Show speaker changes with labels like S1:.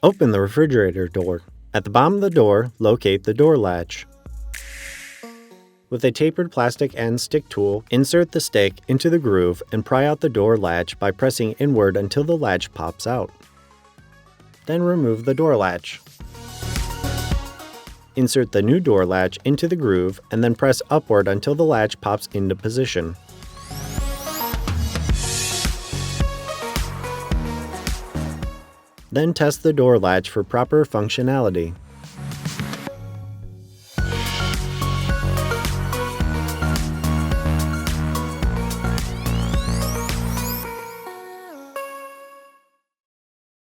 S1: Open the refrigerator door. At the bottom of the door, locate the door latch. With a tapered plastic end stick tool, insert the stick into the groove and pry out the door latch by pressing inward until the latch pops out. Then remove the door latch. Insert the new door latch into the groove and then press upward until the latch pops into position. Then test the door latch for proper functionality.